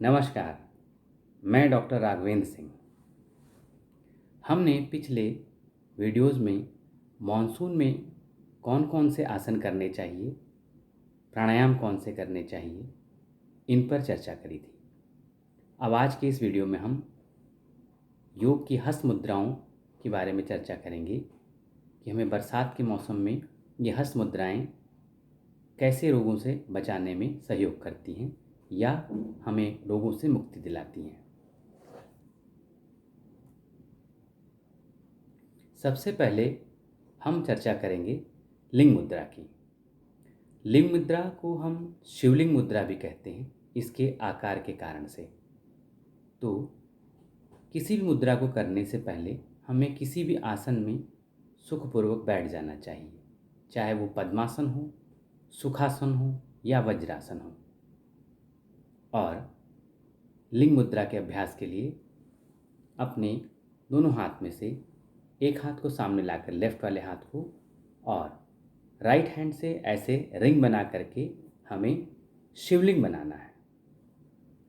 नमस्कार। मैं डॉक्टर राघवेंद्र सिंह। हमने पिछले वीडियोज़ में मॉनसून में कौन कौन से आसन करने चाहिए, प्राणायाम कौन से करने चाहिए, इन पर चर्चा करी थी। अब आज के इस वीडियो में हम योग की हस्त मुद्राओं के बारे में चर्चा करेंगे कि हमें बरसात के मौसम में ये हस्त मुद्राएं कैसे रोगों से बचाने में सहयोग करती हैं या हमें रोगों से मुक्ति दिलाती हैं। सबसे पहले हम चर्चा करेंगे लिंग मुद्रा की। लिंग मुद्रा को हम शिवलिंग मुद्रा भी कहते हैं, इसके आकार के कारण से। तो किसी भी मुद्रा को करने से पहले हमें किसी भी आसन में सुखपूर्वक बैठ जाना चाहिए, चाहे वो पद्मासन हो, सुखासन हो या वज्रासन हो। और लिंग मुद्रा के अभ्यास के लिए अपने दोनों हाथ में से एक हाथ को सामने लाकर लेफ्ट वाले हाथ को और राइट हैंड से ऐसे रिंग बना करके हमें शिवलिंग बनाना है।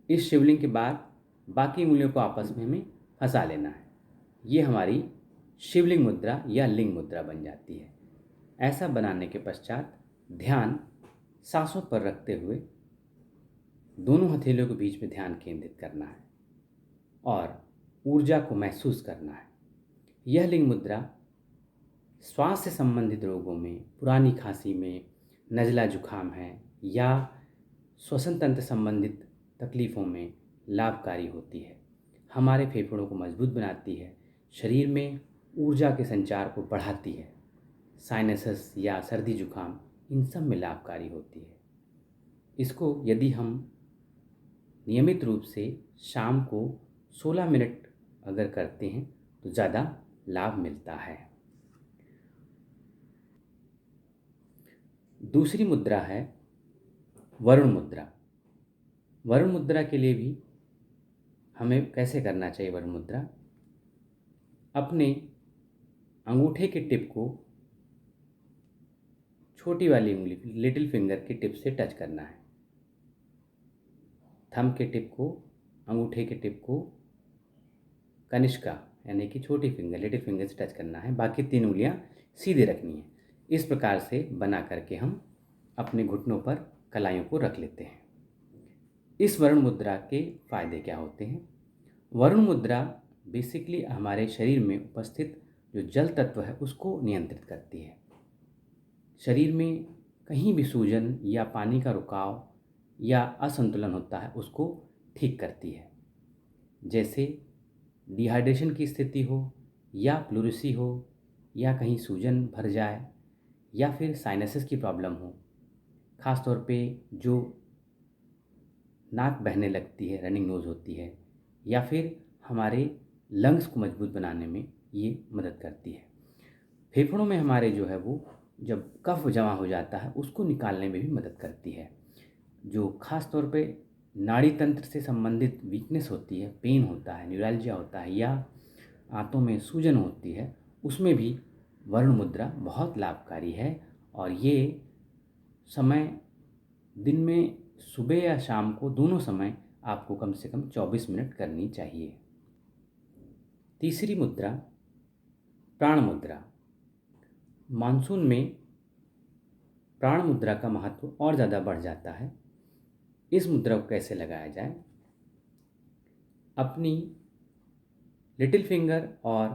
इस शिवलिंग के बाद बाकी उंगलियों को आपस में हमें फंसा लेना है। ये हमारी शिवलिंग मुद्रा या लिंग मुद्रा बन जाती है। ऐसा बनाने के पश्चात ध्यान सांसों पर रखते हुए दोनों हथेलियों के बीच में ध्यान केंद्रित करना है और ऊर्जा को महसूस करना है। यह लिंग मुद्रा श्वास से संबंधित रोगों में, पुरानी खांसी में, नज़ला जुखाम है या श्वसन तंत्र संबंधित तकलीफ़ों में लाभकारी होती है। हमारे फेफड़ों को मजबूत बनाती है, शरीर में ऊर्जा के संचार को बढ़ाती है, साइनसस या सर्दी जुखाम इन सब में लाभकारी होती है। इसको यदि हम नियमित रूप से शाम को 16 मिनट अगर करते हैं तो ज़्यादा लाभ मिलता है। दूसरी मुद्रा है वरुण मुद्रा। वरुण मुद्रा के लिए भी हमें कैसे करना चाहिए वरुण मुद्रा? अपने अंगूठे के टिप को छोटी वाली उंगली लिटिल फिंगर के टिप से टच करना है। थंब के टिप को, अंगूठे के टिप को कनिष्का यानी कि छोटी फिंगर लिटिल फिंगर से टच करना है। बाकी 3 उंगलियां सीधे रखनी है। इस प्रकार से बना करके हम अपने घुटनों पर कलाइयों को रख लेते हैं। इस वरुण मुद्रा के फायदे क्या होते हैं? वरुण मुद्रा बेसिकली हमारे शरीर में उपस्थित जो जल तत्व है उसको नियंत्रित करती है। शरीर में कहीं भी सूजन या पानी का रुकाव या असंतुलन होता है उसको ठीक करती है। जैसे डिहाइड्रेशन की स्थिति हो या प्लूरिसी हो या कहीं सूजन भर जाए या फिर साइनसेस की प्रॉब्लम हो, ख़ास तौर पे जो नाक बहने लगती है, रनिंग नोज़ होती है, या फिर हमारे लंग्स को मजबूत बनाने में ये मदद करती है। फेफड़ों में हमारे जो है वो जब कफ जमा हो जाता है उसको निकालने में भी मदद करती है। जो ख़ास तौर पे नाड़ी तंत्र से संबंधित वीकनेस होती है, पेन होता है, न्यूरैल्जिया होता है या आंतों में सूजन होती है, उसमें भी वरुण मुद्रा बहुत लाभकारी है। और ये समय दिन में सुबह या शाम को दोनों समय आपको कम से कम 24 मिनट करनी चाहिए। तीसरी मुद्रा प्राण मुद्रा। मानसून में प्राण मुद्रा का महत्व और ज़्यादा बढ़ जाता है। इस मुद्रा को कैसे लगाया जाए? अपनी लिटिल फिंगर और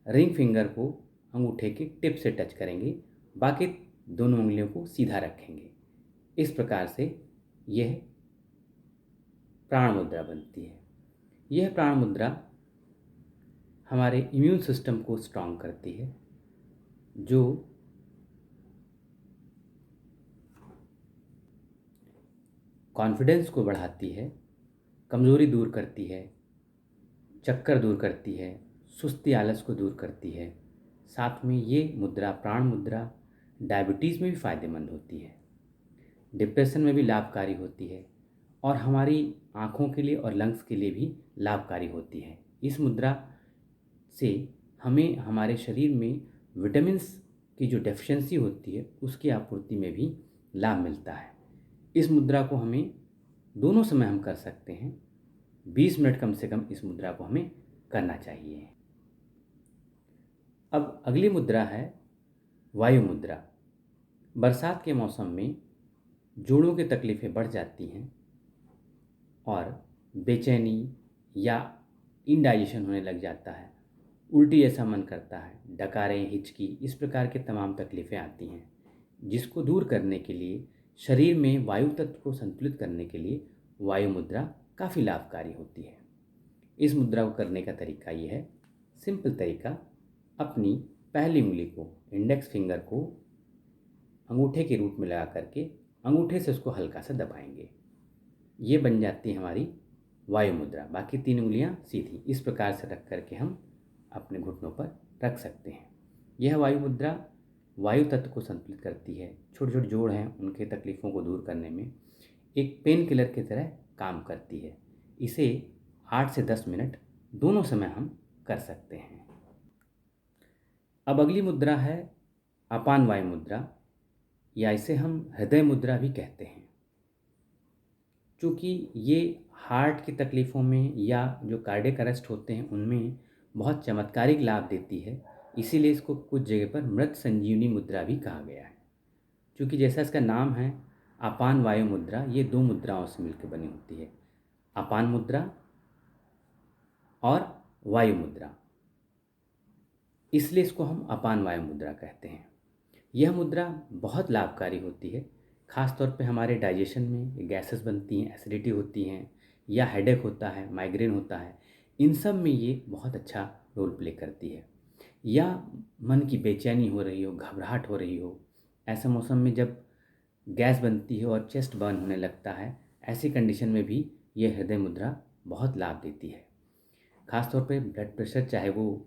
रिंग फिंगर को अंगूठे के टिप से टच करेंगे, बाकी दोनों उंगलियों को सीधा रखेंगे। इस प्रकार से यह प्राण मुद्रा बनती है। यह प्राण मुद्रा हमारे इम्यून सिस्टम को स्ट्रांग करती है, जो कॉन्फिडेंस को बढ़ाती है, कमज़ोरी दूर करती है, चक्कर दूर करती है, सुस्ती आलस को दूर करती है। साथ में ये मुद्रा प्राण मुद्रा डायबिटीज़ में भी फ़ायदेमंद होती है, डिप्रेशन में भी लाभकारी होती है और हमारी आँखों के लिए और लंग्स के लिए भी लाभकारी होती है। इस मुद्रा से हमें हमारे शरीर में विटामिन्स की जो डेफिशिएंसी होती है उसकी आपूर्ति में भी लाभ मिलता है। इस मुद्रा को हमें दोनों समय हम कर सकते हैं। 20 मिनट कम से कम इस मुद्रा को हमें करना चाहिए। अब अगली मुद्रा है वायु मुद्रा। बरसात के मौसम में जोड़ों की तकलीफ़ें बढ़ जाती हैं और बेचैनी या इंडाइजेशन होने लग जाता है, उल्टी जैसा मन करता है, डकारें, हिचकी, इस प्रकार के तमाम तकलीफ़ें आती हैं, जिसको दूर करने के लिए, शरीर में वायु तत्व को संतुलित करने के लिए वायु मुद्रा काफ़ी लाभकारी होती है। इस मुद्रा को करने का तरीका ये है, सिंपल तरीका, अपनी पहली उंगली को, इंडेक्स फिंगर को अंगूठे के रूट में लगा करके अंगूठे से उसको हल्का सा दबाएंगे। ये बन जाती है हमारी वायु मुद्रा। बाकी 3 उंगलियां सीधी इस प्रकार से रख करके हम अपने घुटनों पर रख सकते हैं। यह वायु मुद्रा वायु तत्व को संतुलित करती है। छोटे छोटे जोड़ हैं, उनके तकलीफ़ों को दूर करने में एक पेन किलर की तरह काम करती है। इसे 8 से 10 मिनट दोनों समय हम कर सकते हैं। अब अगली मुद्रा है अपान वायु मुद्रा, या इसे हम हृदय मुद्रा भी कहते हैं। चूँकि ये हार्ट की तकलीफ़ों में या जो कार्डियक अरेस्ट होते हैं उनमें बहुत चमत्कारिक लाभ देती है, इसीलिए इसको कुछ जगह पर मृत संजीवनी मुद्रा भी कहा गया है। क्योंकि जैसा इसका नाम है अपान वायु मुद्रा, ये 2 मुद्राओं से मिलकर बनी होती है, अपान मुद्रा और वायु मुद्रा, इसलिए इसको हम अपान वायु मुद्रा कहते हैं। यह मुद्रा बहुत लाभकारी होती है, ख़ास तौर पे हमारे डाइजेशन में गैसेस बनती हैं, एसिडिटी होती हैं, या हेडेक होता है, माइग्रेन होता है, इन सब में ये बहुत अच्छा रोल प्ले करती है। या मन की बेचैनी हो रही हो, घबराहट हो रही हो, ऐसे मौसम में जब गैस बनती है और चेस्ट बर्न होने लगता है, ऐसी कंडीशन में भी ये हृदय मुद्रा बहुत लाभ देती है। ख़ास तौर पे ब्लड प्रेशर, चाहे वो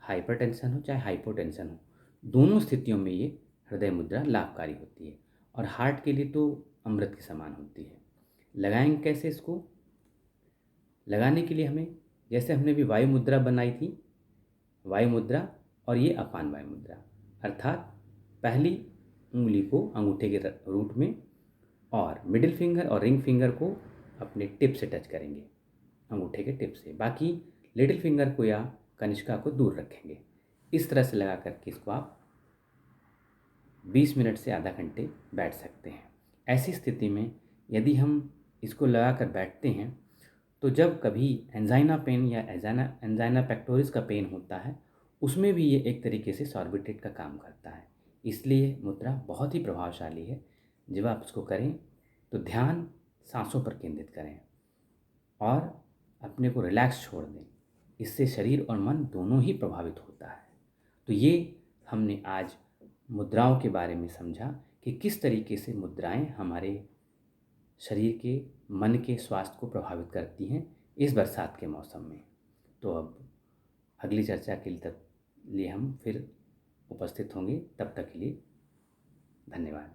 हाइपरटेंशन हो चाहे हाइपोटेंशन हो, दोनों स्थितियों में ये हृदय मुद्रा लाभकारी होती है और हार्ट के लिए तो अमृत के समान होती है। लगाएंगे कैसे इसको? लगाने के लिए हमें, जैसे हमने भी वायु मुद्रा बनाई थी, वायु मुद्रा और ये अपान वायु मुद्रा, अर्थात पहली उंगली को अंगूठे के रूट में और मिडिल फिंगर और रिंग फिंगर को अपने टिप से टच करेंगे, अंगूठे के टिप से, बाकी लिटिल फिंगर को या कनिष्का को दूर रखेंगे। इस तरह से लगा करके इसको आप 20 मिनट से आधा घंटे बैठ सकते हैं। ऐसी स्थिति में यदि हम इसको लगा कर बैठते हैं तो जब कभी एंजाइना पेन या एंजाइना पेक्टोरिस का पेन होता है, उसमें भी ये एक तरीके से सॉर्बिट्रेट का काम करता है। इसलिए मुद्रा बहुत ही प्रभावशाली है। जब आप इसको करें तो ध्यान सांसों पर केंद्रित करें और अपने को रिलैक्स छोड़ दें। इससे शरीर और मन दोनों ही प्रभावित होता है। तो ये हमने आज मुद्राओं के बारे में समझा कि किस तरीके से मुद्राएं हमारे शरीर के, मन के स्वास्थ्य को प्रभावित करती हैं इस बरसात के मौसम में। तो अब अगली चर्चा के लिए हम फिर उपस्थित होंगे। तब तक के लिए धन्यवाद।